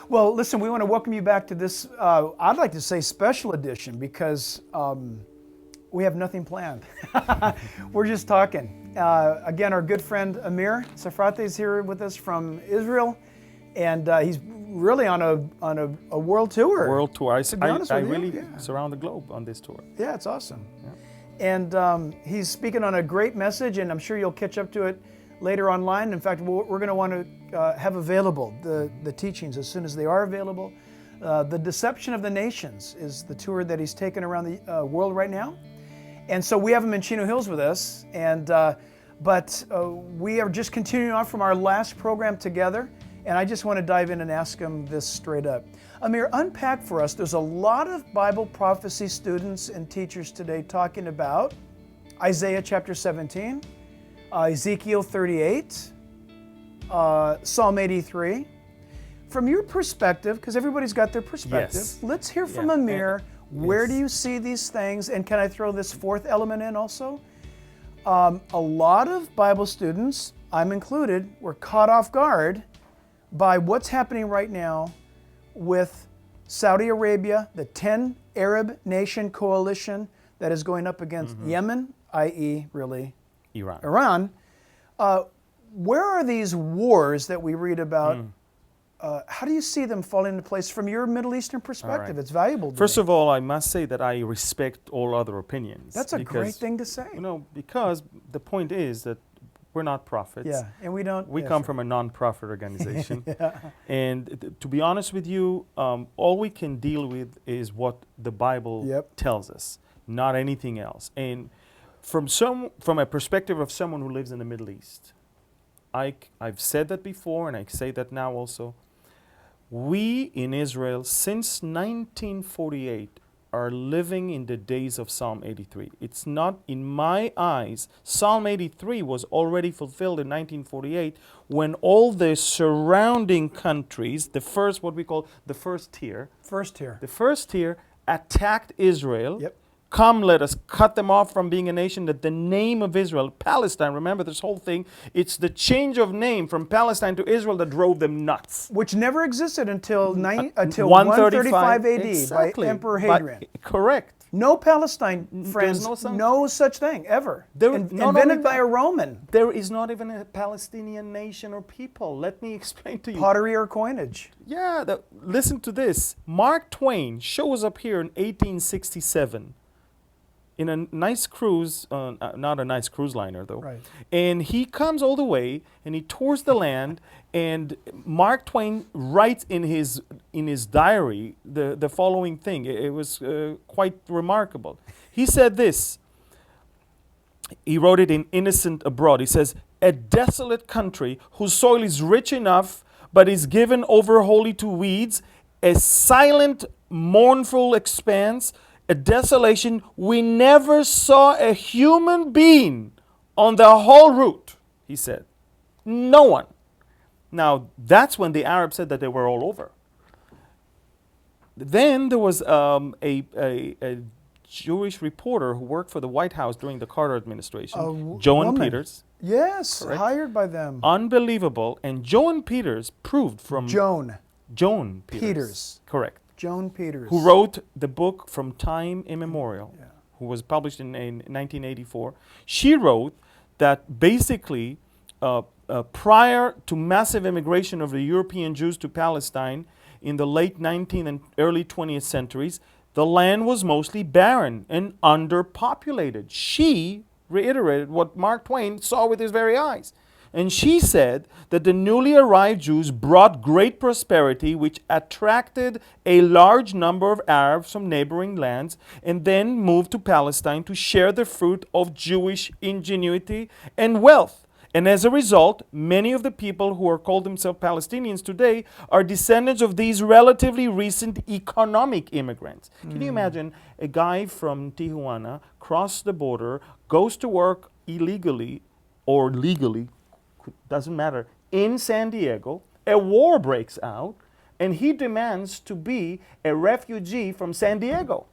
Well, listen, we want to welcome you back to this, I'd like to say special edition, because we have nothing planned. We're just talking. Again, our good friend Amir Tsarfati is here with us from Israel, and he's really on a world tour. World tour. I you, really surround the globe on this tour. Yeah, it's awesome. Yeah. And he's speaking on a great message, and I'm sure you'll catch up to it later online. In fact, we're going to want to have available the teachings as soon as they are available. The Deception of the Nations is the tour that he's taken around the world right now. And so we have him in Chino Hills with us. But we are just continuing on from our last program together. And I just want to dive in and ask him this straight up. Amir, unpack for us. There's a lot of Bible prophecy students and teachers today talking about Isaiah chapter 17, Ezekiel 38, Psalm 83. From your perspective, because everybody's got their perspective, Yes. let's hear from Amir. Where do you see these things? And can I throw this fourth element in also? A lot of Bible students, I'm included, were caught off guard by what's happening right now with Saudi Arabia, the 10 Arab nation coalition that is going up against Yemen, i.e. really Iran. Where are these wars that we read about? How do you see them falling into place from your Middle Eastern perspective? Right. It's valuable to First me. of all, I must say that I respect all other opinions. That's a great thing to say. You know, because the point is that we're not prophets. Yeah, and we don't. We come from a non-profit organization. Yeah. And to be honest with you, all we can deal with is what the Bible tells us, not anything else. And from a perspective of someone who lives in the Middle East, I've said that before, and I say that now also. We in Israel, since 1948, are living in the days of Psalm 83. It's not, in my eyes, Psalm 83 was already fulfilled in 1948 when all the surrounding countries, the first, what we call the first tier, attacked Israel. Come, let us cut them off from being a nation, that the name of Israel, Palestine, remember this whole thing, it's the change of name from Palestine to Israel that drove them nuts. Which never existed until 135 AD by Emperor Hadrian. Correct. No Palestine, friends, no such thing, ever. Invented by a Roman. There is not even a Palestinian nation or people. Let me explain to you. Pottery or coinage. Yeah, listen to this. Mark Twain shows up here in 1867. In a nice cruise, not a nice cruise liner though. Right. And he comes all the way and he tours the land, and Mark Twain writes in his diary the following thing. It was quite remarkable. He said this. He wrote it in Innocent Abroad. He says, "A desolate country whose soil is rich enough but is given over wholly to weeds, a silent, mournful expanse, a desolation, we never saw a human being on the whole route," he said. No one. Now, that's when the Arabs said that they were all over. Then there was a Jewish reporter who worked for the White House during the Carter administration, Joan Peters. Yes, correct? Hired by them. Unbelievable. And Joan Peters proved from... Joan Peters. Correct. Joan Peters. Who wrote the book From Time Immemorial, who was published in 1984. She wrote that basically prior to massive immigration of the European Jews to Palestine in the late 19th and early 20th centuries, the land was mostly barren and underpopulated. She reiterated what Mark Twain saw with his very eyes. And she said that the newly arrived Jews brought great prosperity, which attracted a large number of Arabs from neighboring lands, and then moved to Palestine to share the fruit of Jewish ingenuity and wealth. And as a result, many of the people who are called themselves Palestinians today are descendants of these relatively recent economic immigrants. Can you imagine a guy from Tijuana crosses the border, goes to work illegally or legally, doesn't matter, in San Diego, a war breaks out, and he demands to be a refugee from San Diego,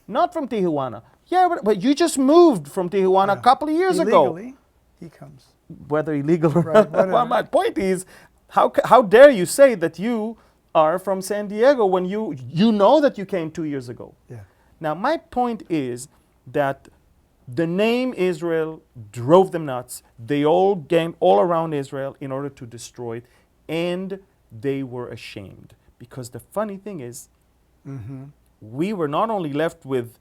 not from Tijuana. Yeah, but you just moved from Tijuana a couple of years ago. Illegally, he comes. Whether illegal or not. Well, my point is, how dare you say that you are from San Diego when you know that you came 2 years ago. Yeah. Now, my point is that the name Israel drove them nuts. They all came all around Israel in order to destroy it, and they were ashamed. Because the funny thing is, we were not only left with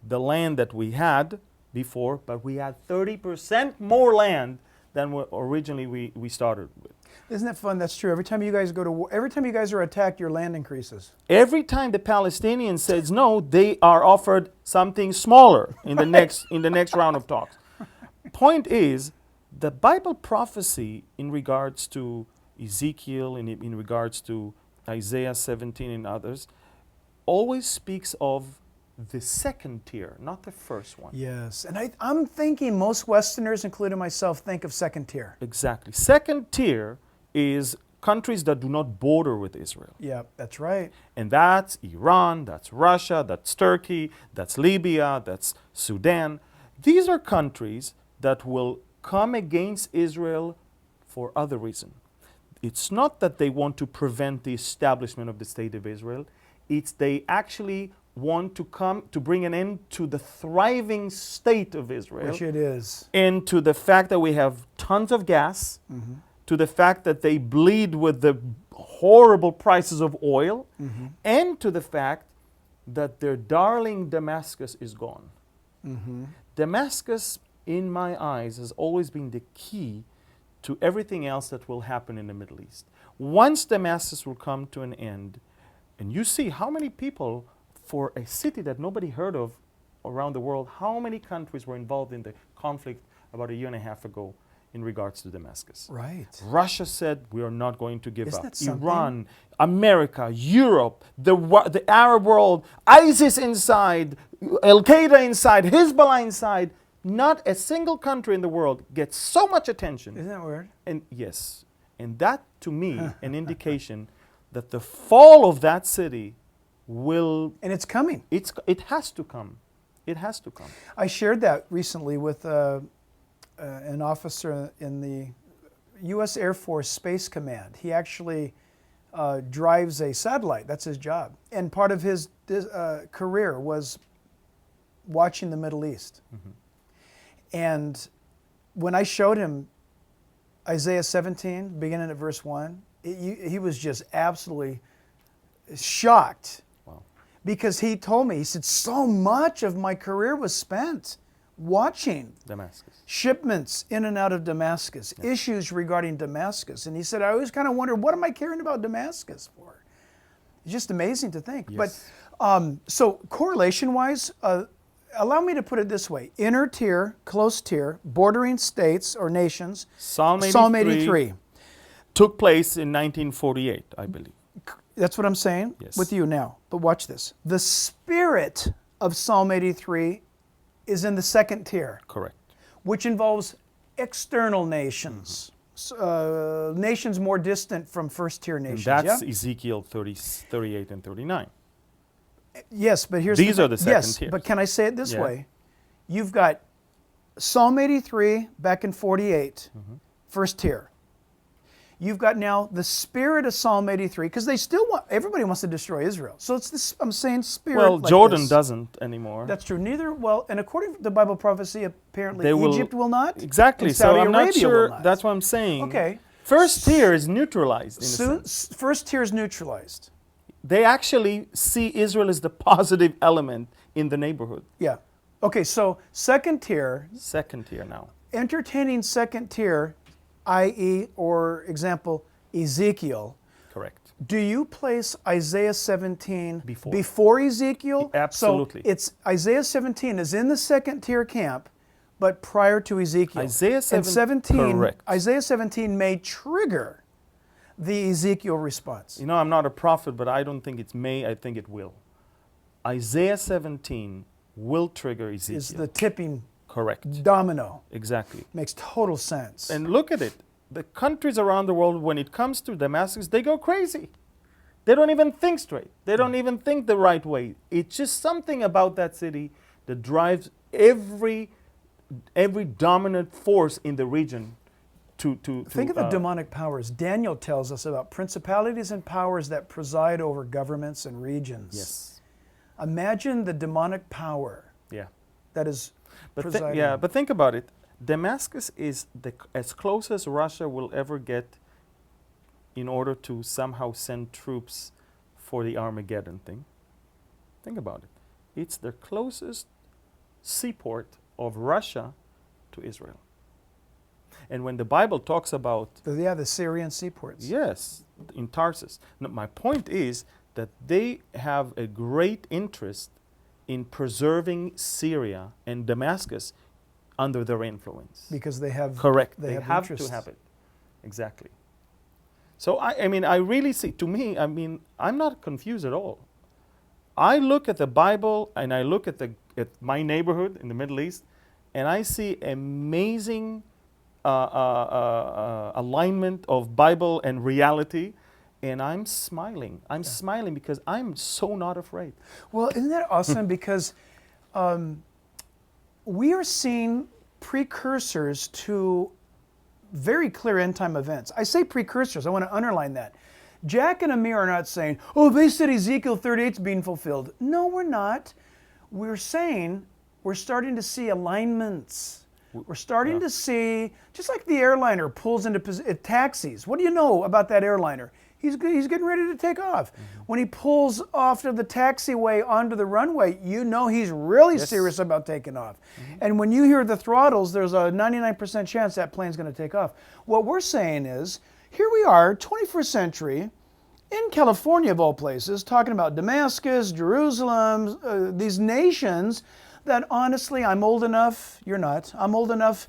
the land that we had before, but we had 30% more land than what originally we started with. Isn't that fun? That's true. Every time you guys go to war, every time you guys are attacked, your land increases. Every time the Palestinians says no, they are offered something smaller in the next round of talks. Point is, the Bible prophecy in regards to Ezekiel and in regards to Isaiah 17 and others always speaks of the second tier, not the first one. Yes, and I'm thinking most Westerners, including myself, think of second tier. Exactly. Second tier is countries that do not border with Israel. Yeah, that's right. And that's Iran, that's Russia, that's Turkey, that's Libya, that's Sudan. These are countries that will come against Israel for other reason. It's not that they want to prevent the establishment of the State of Israel. It's they actually want to come to bring an end to the thriving state of Israel. Which it is. And to the fact that we have tons of gas, to the fact that they bleed with the horrible prices of oil, and to the fact that their darling Damascus is gone. Damascus, in my eyes, has always been the key to everything else that will happen in the Middle East. Once Damascus will come to an end, and you see how many people, for a city that nobody heard of around the world, how many countries were involved in the conflict about a year and a half ago in regards to Damascus. Right. Russia said, we are not going to give Isn't up. that something? Iran, America, Europe, the Arab world, ISIS inside, Al-Qaeda inside, Hezbollah inside. Not a single country in the world gets so much attention. Isn't that weird? And yes, and that to me, an indication that the fall of that city will... And it's coming. It has to come. It has to come. I shared that recently with an officer in the U.S. Air Force Space Command. He actually drives a satellite. That's his job. And part of his career was watching the Middle East. And when I showed him Isaiah 17, beginning at verse 1, he was just absolutely shocked. Wow. Because he told me, he said, so much of my career was spent watching Damascus. Shipments in and out of Damascus, issues regarding Damascus. And he said, I always kind of wondered, what am I caring about Damascus for? It's just amazing to think. Yes. But so correlation-wise, allow me to put it this way. Inner tier, close tier, bordering states or nations. Psalm 83. Took place in 1948, I believe. That's what I'm saying with you now. But watch this. The spirit of Psalm 83 is in the second tier. Correct. Which involves external nations. Nations more distant from first tier nations. And that's Ezekiel 38 and 39. Yes, but here's These are the second tiers. But can I say it this way? You've got Psalm 83 back in 48, first tier. You've got now the spirit of Psalm 83, because they still want, everybody wants to destroy Israel. So it's this, I'm saying spirit. Well, like Jordan this. doesn't anymore. That's true. Neither, well, and according to the Bible prophecy, apparently They Egypt will not. Exactly. And So Saudi I'm not Arabia will sure. not. That's what I'm saying. Okay. First tier is neutralized in a sense. First tier is neutralized. They actually see Israel as the positive element in the neighborhood. Yeah. Okay, so second tier, Second tier now. entertaining second tier, i.e., or example, Ezekiel. Correct. Do you place Isaiah 17 Before. Ezekiel? Absolutely. So it's Isaiah 17 is in the second tier camp, but prior to Ezekiel. Isaiah 17, correct. Isaiah 17 may trigger the Ezekiel response. You know, I'm not a prophet, but I don't think it's may, I think it will. Isaiah 17 will trigger Ezekiel. Is the tipping Correct. domino. Exactly. Makes total sense. And look at it. The countries around the world, when it comes to Damascus, they go crazy. They don't even think straight. They don't even think the right way. It's just something about that city that drives every dominant force in the region Think of the demonic powers. Daniel tells us about principalities and powers that preside over governments and regions. Yes. Imagine the demonic power Yeah. that is But presiding. but think about it. Damascus is as close as Russia will ever get in order to somehow send troops for the Armageddon thing. Think about it. It's the closest seaport of Russia to Israel. And when the Bible talks about, The Syrian seaports. yes, in Tarsus, now, my point is that they have a great interest in preserving Syria and Damascus under their influence. Because they have Correct. They They have have to interests. have it. Exactly. So I mean, I really see, to me, I mean, I'm not confused at all. I look at the Bible and I look at my neighborhood in the Middle East, and I see amazing alignment of Bible and reality, and I'm smiling. I'm smiling because I'm so not afraid. Well, isn't that awesome? Because we are seeing precursors to very clear end time events. I say precursors, I want to underline that. Jack and Amir are not saying, oh, they said Ezekiel 38 is being fulfilled. No, we're not. We're saying we're starting to see alignments. We're starting to see, just like the airliner pulls into taxis. What do you know about that airliner? He's getting ready to take off. Mm-hmm. When he pulls off to the taxiway onto the runway, you know he's really Yes. serious about taking off. And when you hear the throttles, there's a 99% chance that plane's going to take off. What we're saying is, here we are, 21st century, in California of all places, talking about Damascus, Jerusalem, these nations that honestly, I'm old enough, you're not, I'm old enough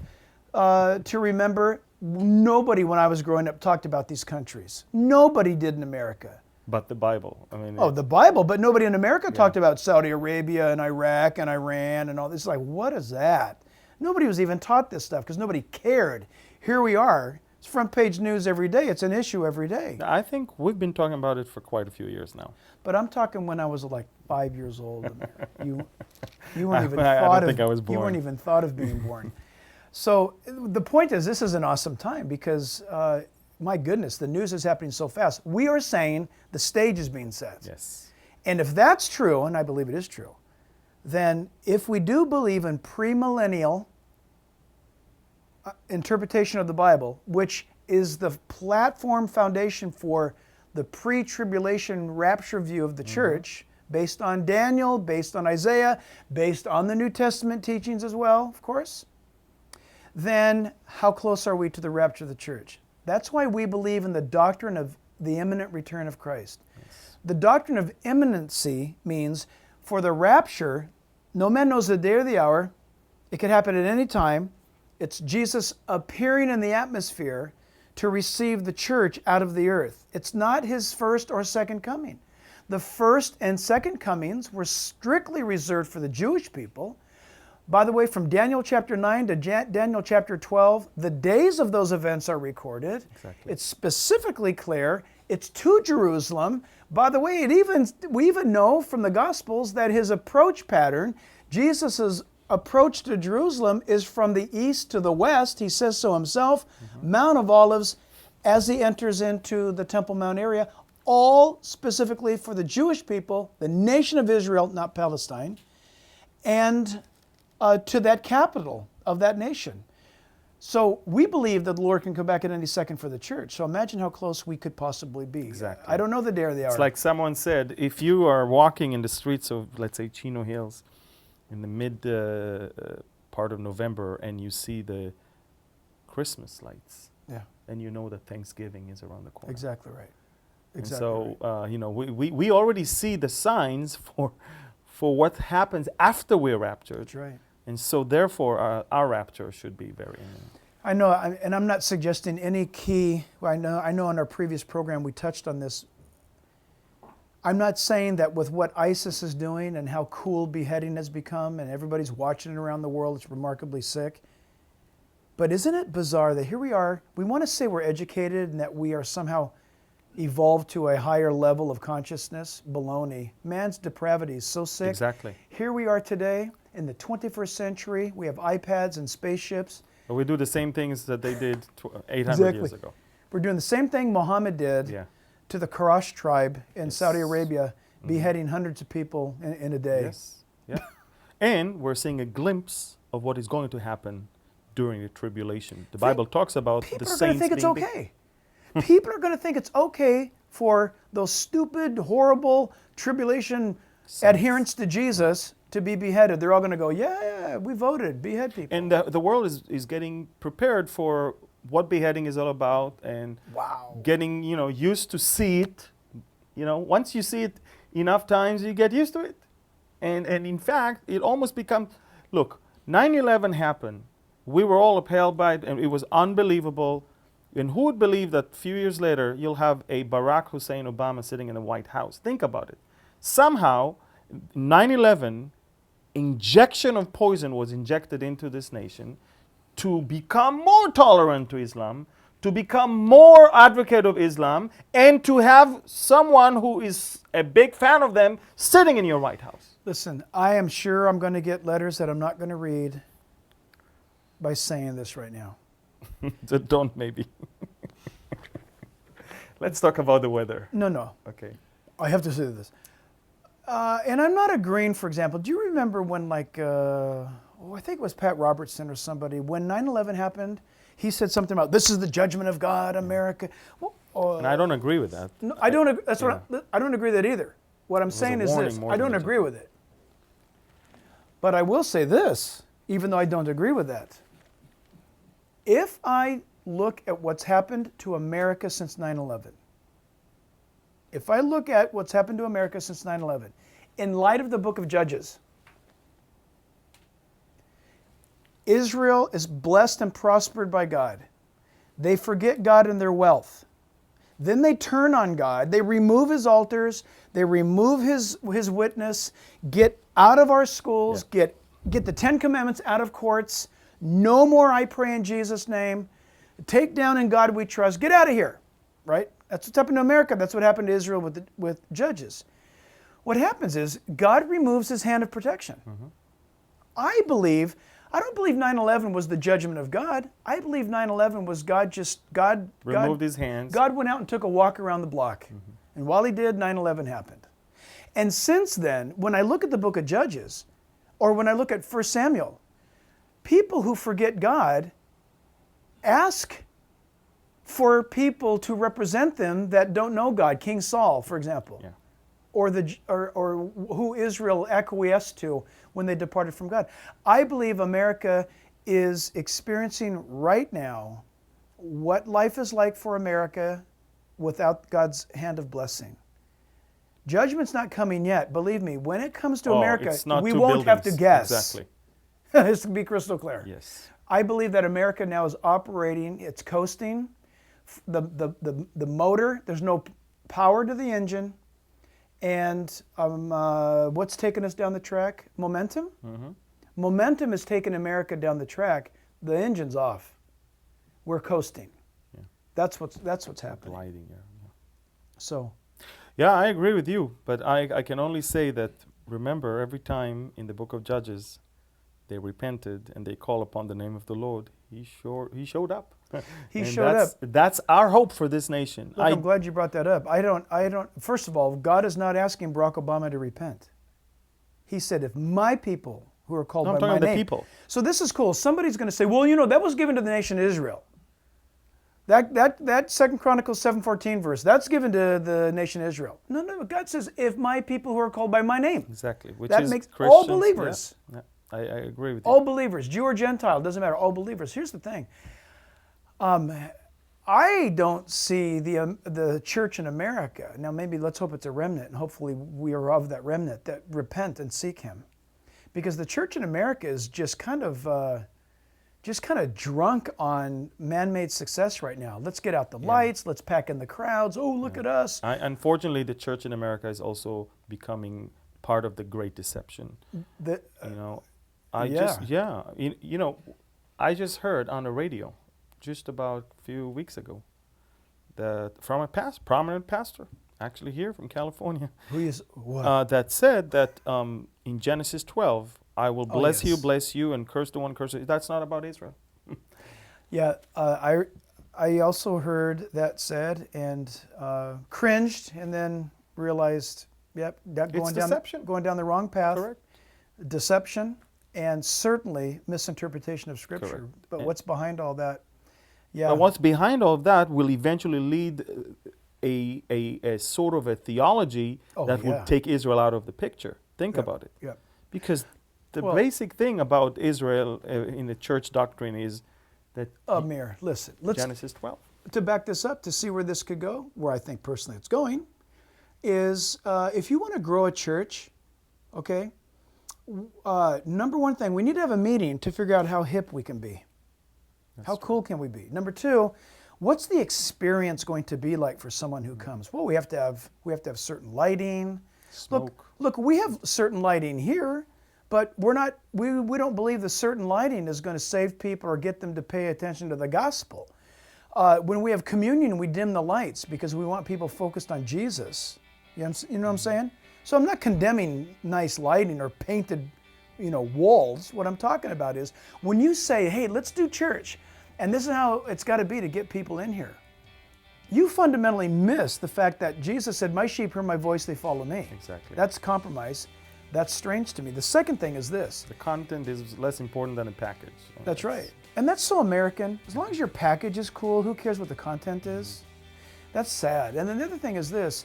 to remember nobody when I was growing up talked about these countries. Nobody did in America. But the Bible, I mean, Oh, the Bible, but nobody in America talked about Saudi Arabia and Iraq and Iran and all this. Like, what is that? Nobody was even taught this stuff because nobody cared. Here we are. It's front page news every day. It's an issue every day. I think we've been talking about it for quite a few years now. But I'm talking when I was like 5 years old. You weren't even I thought don't think I was You weren't born. even thought of being born. So the point is, this is an awesome time because, my goodness, the news is happening so fast. We are saying the stage is being set. Yes. And if that's true, and I believe it is true, then if we do believe in premillennial interpretation of the Bible, which is the platform foundation for the pre-tribulation rapture view of the church, based on Daniel, based on Isaiah, based on the New Testament teachings as well, of course, then how close are we to the rapture of the church? That's why we believe in the doctrine of the imminent return of Christ. Yes. The doctrine of imminency means for the rapture, no man knows the day or the hour. It could happen at any time. It's Jesus appearing in the atmosphere to receive the church out of the earth. It's not his first or second coming. The first and second comings were strictly reserved for the Jewish people. By the way, from Daniel chapter 9 to Daniel chapter 12, the days of those events are recorded. Exactly. It's specifically clear. It's to Jerusalem. By the way, we even know from the Gospels that his approach pattern, Jesus' approach to Jerusalem, is from the east to the west. He says so himself. Mount of Olives, as he enters into the Temple Mount area, all specifically for the Jewish people, the nation of Israel, not Palestine, and to that capital of that nation. So we believe that the Lord can come back at any second for the church. So imagine how close we could possibly be. Exactly. I don't know the day or the hour. It's like someone said, if you are walking in the streets of, let's say, Chino Hills in the mid part of November and you see the Christmas lights, Yeah, and you know that Thanksgiving is around the corner. exactly right. And Exactly so, right. you know, we already see the signs for what happens after we're raptured. That's right. And so, therefore, our rapture should be very imminent. I know, and I'm not suggesting any key. I know on our previous program we touched on this. I'm not saying that with what ISIS is doing and how cool beheading has become and everybody's watching it around the world, it's remarkably sick. But isn't it bizarre that here we are, we want to say we're educated and that we are somehow evolved to a higher level of consciousness? Baloney. Man's depravity is so sick. Exactly. Here we are today in the 21st century. We have iPads and spaceships. But we do the same things that they did 800 Exactly. years ago. We're doing the same thing Muhammad did Yeah. to the Quraysh tribe in Yes. Saudi Arabia, beheading hundreds of people in a day. Yes. Yeah. And we're seeing a glimpse of what is going to happen during the tribulation. The Bible talks about the People are going to saints think it's being big. okay. People are going to think it's okay for those stupid, horrible tribulation adherents to Jesus to be beheaded. They're all going to go, yeah, we voted, behead people. And the world is getting prepared for what beheading is all about, and Wow. getting used to see it. Once you see it enough times, you get used to it. And in fact, it almost becomes, look, 9/11 happened. We were all upheld by it, and it was unbelievable. And who would believe that a few years later, you'll have a Barack Hussein Obama sitting in the White House? Think about it. Somehow, 9/11, injection of poison was injected into this nation to become more tolerant to Islam, to become more advocate of Islam, and to have someone who is a big fan of them sitting in your White House. Listen, I am sure I'm going to get letters that I'm not going to read by saying this right now. So don't maybe. Let's talk about the weather. No. Okay. I have to say this. And I'm not agreeing, for example, do you remember when I think it was Pat Robertson or somebody, when 9/11 happened, he said something about, this is the judgment of God, America. Well, And I don't agree with that. no, I don't. I don't agree with that either. What I'm saying a is warning this: more I than don't a agree with it. But I will say this, even though I don't agree with that. If I look at what's happened to America since 9/11, if I look at what's happened to America since 9/11, in light of the book of Judges, Israel is blessed and prospered by God. They forget God and their wealth. Then they turn on God. They remove his altars. They remove his witness. Get out of our schools. Get the 10 Commandments out of courts. No more I pray in Jesus' name. Take down in God we trust. Get out of here. Right? That's what's happened to America. That's what happened to Israel with Judges. What happens is God removes his hand of protection. I don't believe 9/11 was the judgment of God. I believe 9/11 was God Removed his hands. God went out and took a walk around the block. And while he did, 9/11 happened. And since then, when I look at the book of Judges, or when I look at 1 Samuel, people who forget God ask for people to represent them that don't know God. King Saul, for example. Yeah. Or who Israel acquiesced to when they departed from God. I believe America is experiencing right now what life is like for America without God's hand of blessing. Judgment's not coming yet. Believe me, when it comes to America, it's not we two won't have to buildings. guess. Exactly. This to be crystal clear. Yes. I believe that America now is operating, it's coasting. The motor, there's no power to the engine. And what's taking us down the track? Momentum? Momentum is taking America down the track. The engine's off. We're coasting. Yeah. That's what's happening. Gliding, yeah. So, Yeah, I agree with you, but I can only say that, remember, every time in the book of Judges they repented and they call upon the name of the Lord, he showed up. he And showed up. That's our hope for this nation. Look, I'm glad you brought that up. I don't. First of all, God is not asking Barack Obama to repent. He said, if my people who are called No, I'm by talking my about the name. people. So this is cool. Somebody's going to say, well, that was given to the nation of Israel. That 2 Chronicles 7:14 verse, that's given to the nation of Israel. No. God says, if my people who are called by my name. Exactly. Which That is makes Christians. all believers. Yeah, I agree with you. All believers, Jew or Gentile, doesn't matter. All believers. Here's the thing. I don't see the church in America. Now, maybe let's hope it's a remnant, and hopefully we are of that remnant that repent and seek Him, because the church in America is just kind of drunk on man-made success right now. Let's get out the lights. Let's pack in the crowds. Oh, look at us. Unfortunately, the church in America is also becoming part of the great deception. I just heard on the radio just about a few weeks ago that from a prominent pastor, actually here from California, Who is what? that said that in Genesis 12, I will bless yes. bless you, and curse the one curse. That's not about Israel. Yeah, I also heard that said and cringed, and then realized, yep, that It's deception. going down the wrong path. Correct. Deception, and certainly misinterpretation of Scripture. Correct. But And- what's behind all that? Yeah. But what's behind all of that will eventually lead a sort of a theology Oh, that yeah. would take Israel out of the picture. Think Yep, about it. yep. Because the Well- basic thing about Israel in the church doctrine is that Amir, listen, let's Genesis 12. to back this up to see where this could go, where I think personally it's going, is if you want to grow a church, okay, number one thing, we need to have a meeting to figure out how hip we can be. How cool can we be? Number two, what's the experience going to be like for someone who comes? Well, we have to have certain lighting. Smoke. Look, we have certain lighting here, but we don't believe the certain lighting is going to save people or get them to pay attention to the gospel. When we have communion, we dim the lights because we want people focused on Jesus. You know what I'm saying? So I'm not condemning nice lighting or painted, walls. What I'm talking about is when you say, hey, let's do church, and this is how it's got to be to get people in here. You fundamentally miss the fact that Jesus said, my sheep hear my voice, they follow me. Exactly. That's compromise. That's strange to me. The second thing is this. The content is less important than the package. That's right. And that's so American. As long as your package is cool, who cares what the content is? That's sad. And then the other thing is this.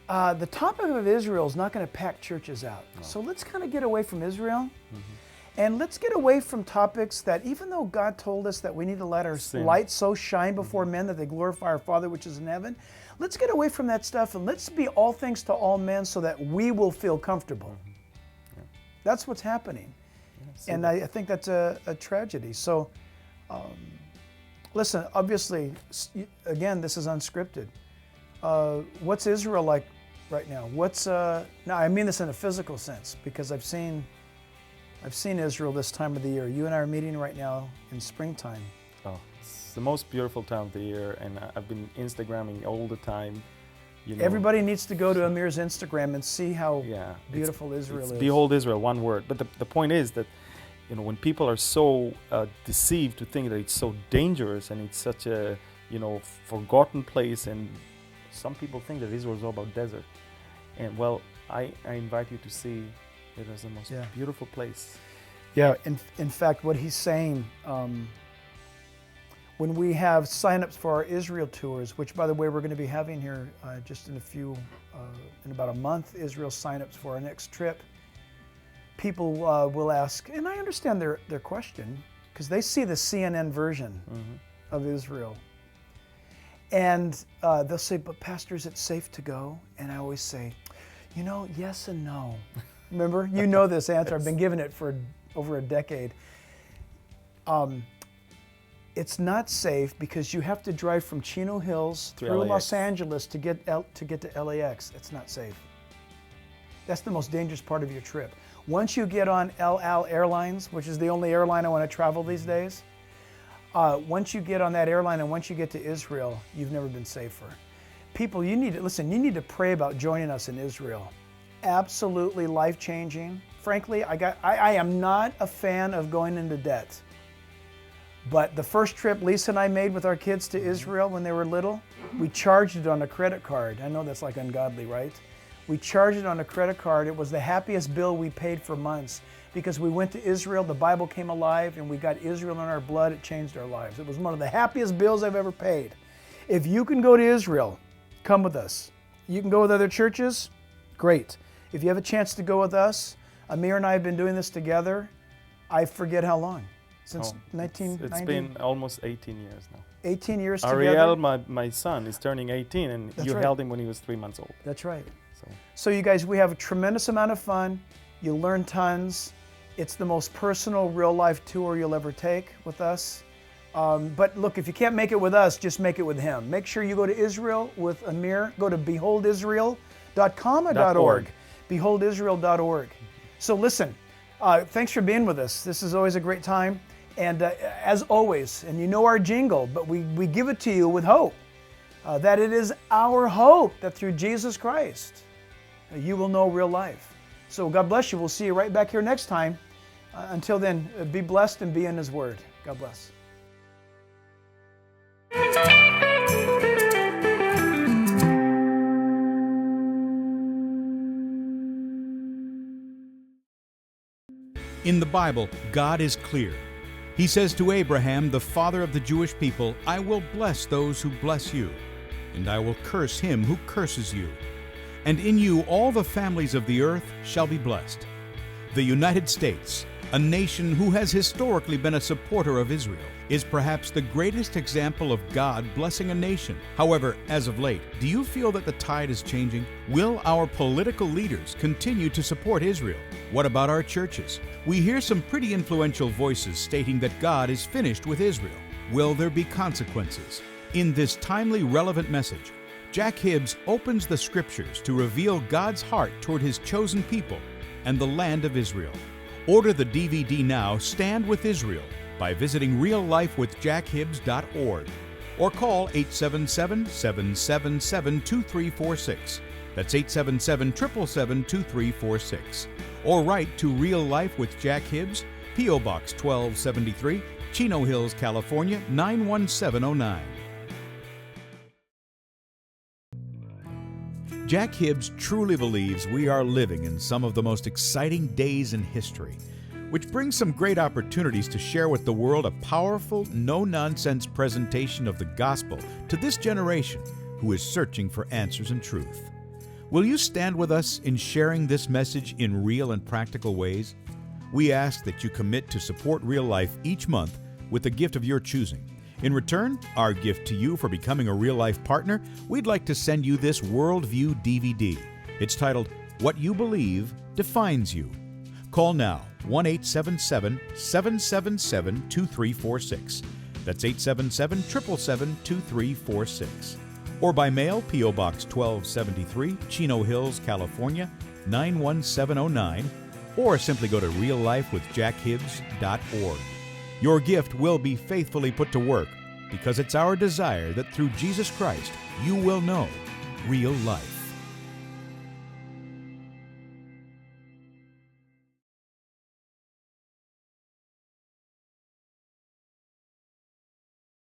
The topic of Israel is not going to pack churches out. No. So let's kind of get away from Israel. And let's get away from topics that, even though God told us that we need to let our light so shine before men that they glorify our Father which is in heaven, let's get away from that stuff and let's be all things to all men so that we will feel comfortable. Yeah. That's what's happening. Yeah, and I think that's a tragedy. So, listen, obviously, again, this is unscripted. What's Israel like right now? Now I mean this in a physical sense because I've seen Israel this time of the year. You and I are meeting right now in springtime. Oh, it's the most beautiful time of the year, and I've been Instagramming all the time. Everybody needs to go to Amir's Instagram and see how beautiful Israel is. Behold Israel, one word. But the point is that, when people are so deceived to think that it's so dangerous and it's such a, forgotten place, and some people think that Israel is all about desert. And well, I invite you to see it as the most beautiful place. Yeah, in fact, what he's saying, when we have signups for our Israel tours, which by the way, we're going to be having here just in about a month, Israel signups for our next trip, people will ask, and I understand their question, because they see the CNN version of Israel. And they'll say, but Pastor, is it safe to go? And I always say, yes and no. Remember, this answer. I've been giving it for over a decade. It's not safe because you have to drive from Chino Hills through Los Angeles to get to LAX. It's not safe. That's the most dangerous part of your trip. Once you get on El Al Airlines, which is the only airline I want to travel these days, once you get on that airline and once you get to Israel, you've never been safer. People, you need to pray about joining us in Israel. Absolutely life-changing. Frankly, I am not a fan of going into debt. But the first trip Lisa and I made with our kids to Israel when they were little, we charged it on a credit card. I know that's like ungodly, right? We charged it on a credit card. It was the happiest bill we paid for months because we went to Israel, the Bible came alive, and we got Israel in our blood. It changed our lives. It was one of the happiest bills I've ever paid. If you can go to Israel, come with us. You can go with other churches, great. If you have a chance to go with us, Amir and I have been doing this together, I forget how long, since 1990. It's been almost 18 years now. 18 years Ariel, together. my son, is turning 18, and That's you right. held him when he was 3 months old. That's right. So you guys, we have a tremendous amount of fun. You learn tons. It's the most personal, real-life tour you'll ever take with us. But look, if you can't make it with us, just make it with him. Make sure you go to Israel with Amir. Go to beholdisrael.com or .org. Beholdisrael.org. So listen, thanks for being with us. This is always a great time. And as always, and you know our jingle, but we give it to you with hope. That it is our hope that through Jesus Christ, you will know real life. So God bless you. We'll see you right back here next time. Until then, be blessed and be in His Word. God bless. In the Bible, God is clear. He says to Abraham, the father of the Jewish people, "I will bless those who bless you, and I will curse him who curses you. And in you all the families of the earth shall be blessed." The United States, a nation who has historically been a supporter of Israel, is perhaps the greatest example of God blessing a nation. However, as of late, do you feel that the tide is changing? Will our political leaders continue to support Israel? What about our churches? We hear some pretty influential voices stating that God is finished with Israel. Will there be consequences? In this timely, relevant message, Jack Hibbs opens the scriptures to reveal God's heart toward His chosen people and the land of Israel. Order the DVD now, Stand with Israel, by visiting reallifewithjackhibbs.org or call 877-777-2346. That's 877-777-2346. Or write to Real Life with Jack Hibbs, P.O. Box 1273, Chino Hills, California 91709. Jack Hibbs truly believes we are living in some of the most exciting days in history, which brings some great opportunities to share with the world a powerful, no-nonsense presentation of the gospel to this generation who is searching for answers and truth. Will you stand with us in sharing this message in real and practical ways? We ask that you commit to support Real Life each month with a gift of your choosing. In return, our gift to you for becoming a Real Life partner, we'd like to send you this Worldview DVD. It's titled, What You Believe Defines You. Call now, 1-877-777-2346. That's 877-777-2346. Or by mail, P.O. Box 1273, Chino Hills, California 91709, or simply go to reallifewithjackhibbs.org. Your gift will be faithfully put to work because it's our desire that through Jesus Christ you will know real life.